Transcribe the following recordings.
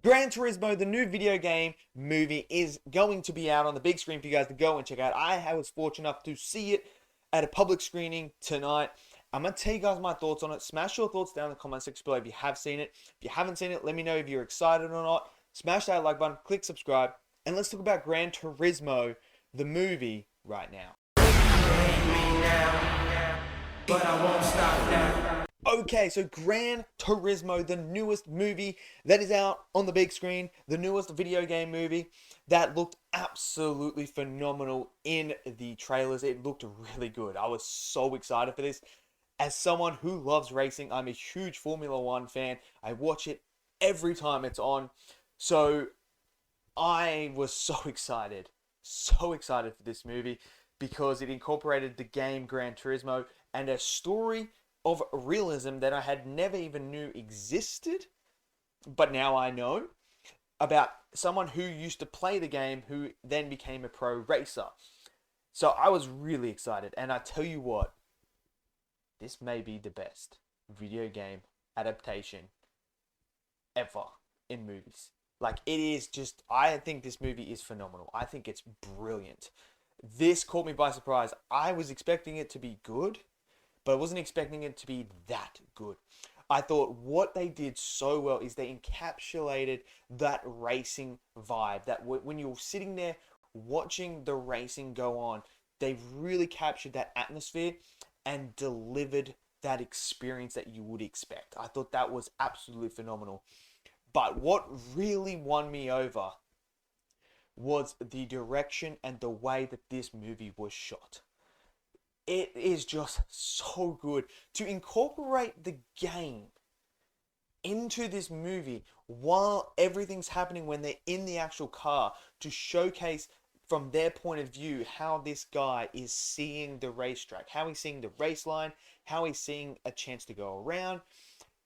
Gran Turismo, the new video game movie, is going to be out on the big screen for you guys to go and check out. I was fortunate enough to see it at a public screening tonight. I'm going to tell you guys my thoughts on it. Smash your thoughts down in the comment section below if you have seen it. If you haven't seen it, let me know if you're excited or not. Smash that like button, click subscribe, and let's talk about Gran Turismo, the movie, right now. But I won't stop now. Okay, so Gran Turismo, the newest movie that is out on the big screen, the newest video game movie that looked absolutely phenomenal in the trailers. It looked really good. I was so excited for this. As someone who loves racing, I'm a huge Formula One fan. I watch it every time it's on. So I was so excited for this movie because it incorporated the game Gran Turismo and a story of realism that I had never even knew existed, but now I know, about someone who used to play the game who then became a pro racer. So I was really excited, and I tell you what, this may be the best video game adaptation ever in movies. Like, it is just, I think this movie is phenomenal. I think it's brilliant. This caught me by surprise. I was expecting it to be good, but I wasn't expecting it to be that good. I thought what they did so well is they encapsulated that racing vibe. That when you're sitting there watching the racing go on, they really captured that atmosphere and delivered that experience that you would expect. I thought that was absolutely phenomenal. But what really won me over was the direction and the way that this movie was shot. It is just so good to incorporate the game into this movie while everything's happening when they're in the actual car, to showcase from their point of view how this guy is seeing the racetrack, how he's seeing the race line, how he's seeing a chance to go around,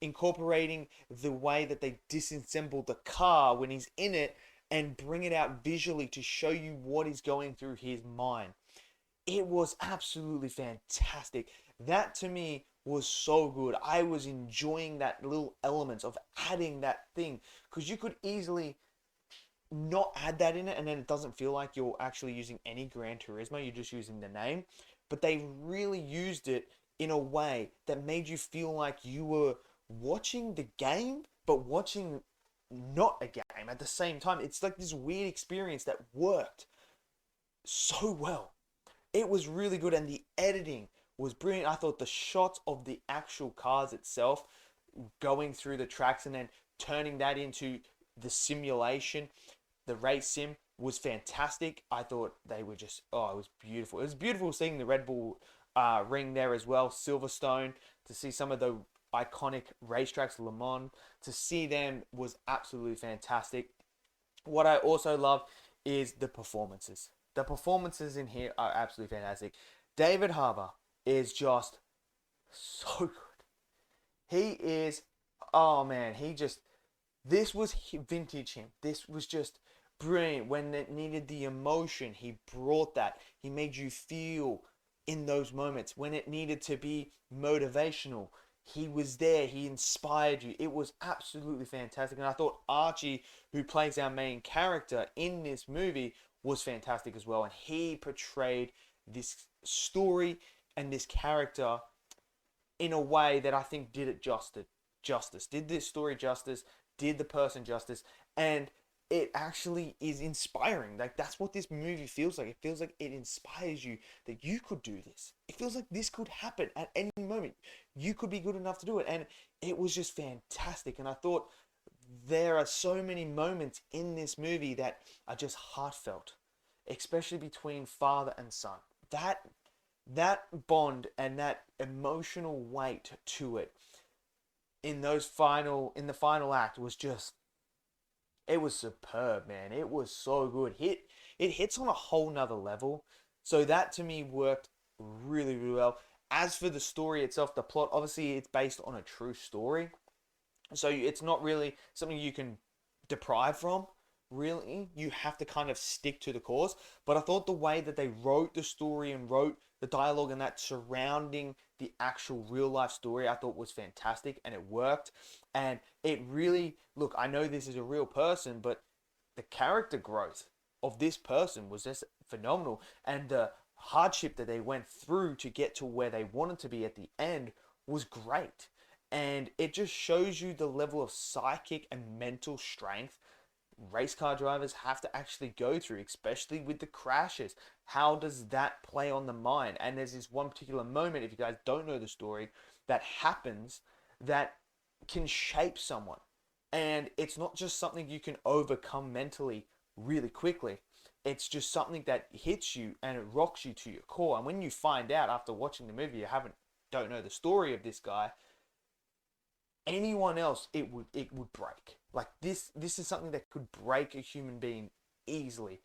incorporating the way that they disassemble the car when he's in it and bring it out visually to show you what is going through his mind. It was absolutely fantastic. That to me was so good. I was enjoying that little elements of adding that thing, because you could easily not add that in it and then it doesn't feel like you're actually using any Gran Turismo, you're just using the name. But they really used it in a way that made you feel like you were watching the game but watching not a game at the same time. It's like this weird experience that worked so well. It was really good, and the editing was brilliant. I thought the shots of the actual cars itself going through the tracks and then turning that into the simulation, the race sim, was fantastic. I thought they were just, oh, it was beautiful. It was beautiful seeing the Red Bull ring there as well, Silverstone, to see some of the iconic racetracks, Le Mans, to see them was absolutely fantastic. What I also love is the performances. The performances in here are absolutely fantastic. David Harbour is just so good. He is, oh man, this was vintage him. This was just brilliant. When it needed the emotion, he brought that. He made you feel in those moments. When it needed to be motivational, he was there. He inspired you. It was absolutely fantastic. And I thought Archie, who plays our main character in this movie, was fantastic as well. And he portrayed this story and this character in a way that I think did it justice. Did this story justice, did the person justice, and it actually is inspiring. Like, that's what this movie feels like. It feels like it inspires you that you could do this. It feels like this could happen at any moment. You could be good enough to do it. And it was just fantastic. And I thought there are so many moments in this movie that are just heartfelt, especially between father and son. That bond and that emotional weight to it in the final act was just, it was superb, man. It was so good. It hits on a whole nother level. So that to me worked really, really well. As for the story itself, the plot, obviously it's based on a true story. So it's not really something you can deprive from, really. You have to kind of stick to the course. But I thought the way that they wrote the story and wrote the dialogue and that surrounding the actual real life story I thought was fantastic, and it worked. And it really, look, I know this is a real person, but the character growth of this person was just phenomenal. And the hardship that they went through to get to where they wanted to be at the end was great. And it just shows you the level of psychic and mental strength race car drivers have to actually go through, especially with the crashes. How does that play on the mind? And there's this one particular moment, if you guys don't know the story, that happens that can shape someone. And it's not just something you can overcome mentally really quickly. It's just something that hits you and it rocks you to your core. And when you find out after watching the movie, you don't know the story of this guy, anyone else it would break. Like this is something that could break a human being easily.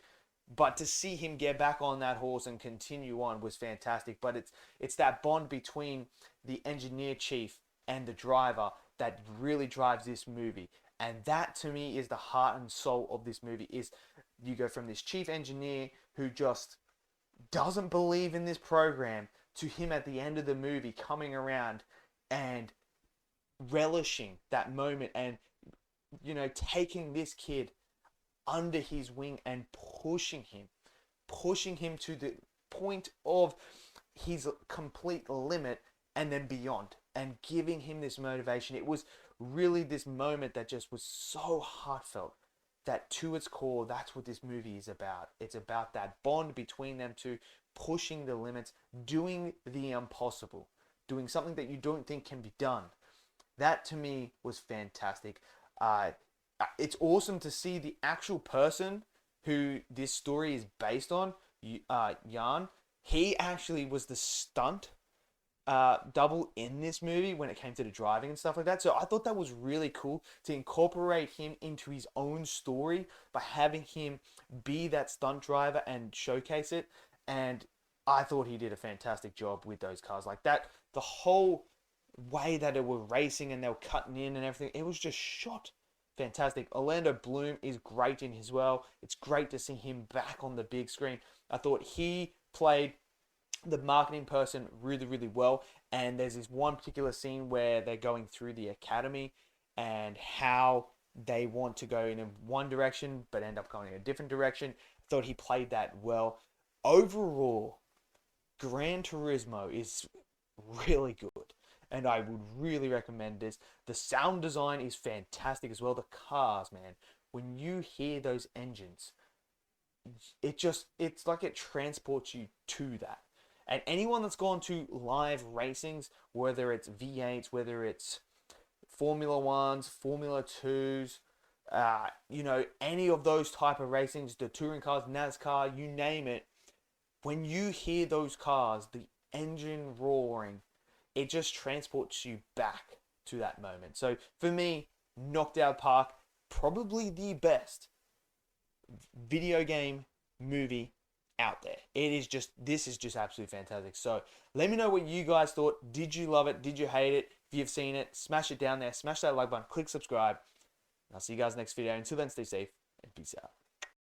But to see him get back on that horse and continue on was fantastic. But it's that bond between the engineer chief and the driver that really drives this movie. And that to me is the heart and soul of this movie. Is you go from this chief engineer who just doesn't believe in this program to him at the end of the movie coming around and relishing that moment, and taking this kid under his wing and pushing him to the point of his complete limit and then beyond, and giving him this motivation. It was really this moment that just was so heartfelt, that to its core, that's what this movie is about. It's about that bond between them two, pushing the limits, doing the impossible, doing something that you don't think can be done. That to me was fantastic. It's awesome to see the actual person who this story is based on, Jan. He actually was the stunt double in this movie when it came to the driving and stuff like that. So I thought that was really cool to incorporate him into his own story by having him be that stunt driver and showcase it. And I thought he did a fantastic job with those cars. Like that, the whole way that it were racing and they were cutting in and everything, it was just shot fantastic. Orlando Bloom is great in as well. It's great to see him back on the big screen. I thought he played the marketing person really, really well. And there's this one particular scene where they're going through the academy and how they want to go in one direction but end up going in a different direction. I thought he played that well. Overall, Gran Turismo is really good, and I would really recommend this. The sound design is fantastic as well. The cars, man, when you hear those engines, it's like it transports you to that. And anyone that's gone to live racings, whether it's V8s, whether it's Formula Ones, Formula Twos, any of those type of racings, the touring cars, NASCAR, you name it, when you hear those cars, the engine roaring, it just transports you back to that moment. So for me, knocked out park, probably the best video game movie out there. This is just absolutely fantastic. So let me know what you guys thought. Did you love it? Did you hate it? If you've seen it, smash it down there. Smash that like button. Click subscribe. And I'll see you guys next video. Until then, stay safe and peace out.